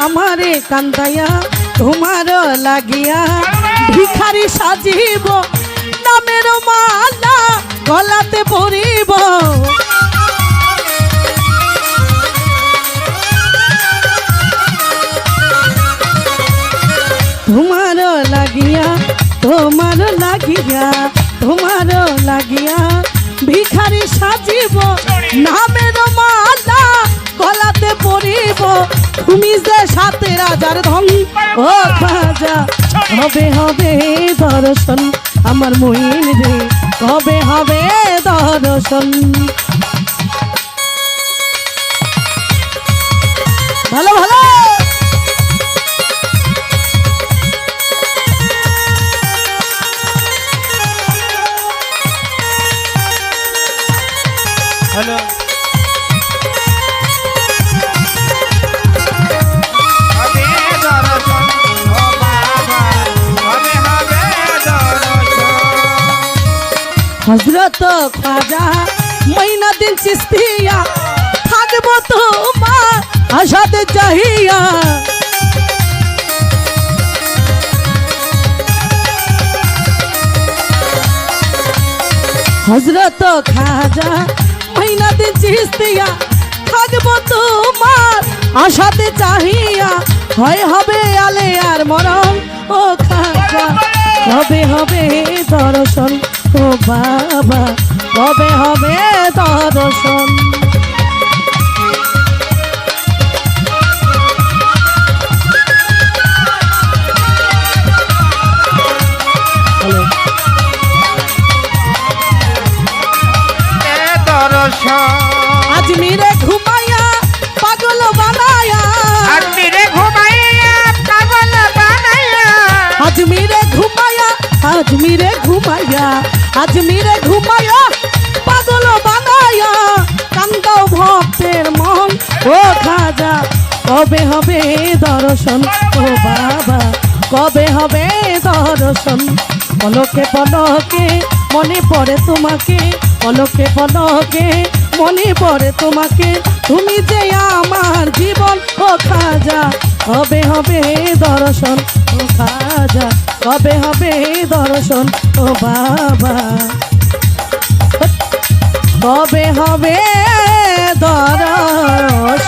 আমারে কান্দাইয়া তোমার লাগিয়া ভিখারি সাজিব নামের মালা গলাতে পরিব তোমার লাগিয়া তোমার লাগিয়া তোমার লাগিয়া ভিখারি সাজিব নামের মালা গলাতে পরিব তুমি যে সাথে রাজার ধন ও খাজা হবে হবে দর্শন আমার মইন রে হবে হবে দর্শন ভালো ভালো হ্যালো হযরত খাজা মঈনুদ্দিন চিশতিয়া থাকবো তোমার আশাতে চাহিয়া হযরত খাজা মঈনুদ্দিন চিশতিয়া থাকবো তোমার আশাতে চাহিয়া হয় হবে আলে আর মরণ ও খাজা হবে হবে দর্শন ও বাবা হবে হবে দর্শন আজমিরে ঘুমাইয়া পাগল বানায়া আজমিরে ঘুমাইয়া পাগল বানাইয়া আজমিরে ঘুমাইয়া আজমিরে ঘুমাইয়া আজমিরে ঘুমাইয়া পাগল বানায়া কান্দাও ভক্তের মন ও খাজা কবে হবে দর্শন ও বাবা কবে হবে দর্শন পলকে পলকে মনে পড়ে তোমাকে পলকে পলকে মনে পড়ে তোমাকে তুমি যে আমার জীবন ও খাজা হবে হবে দর্শন ও খাজা কবে হবে দর্শন ও বাবা কবে হবে দর্শন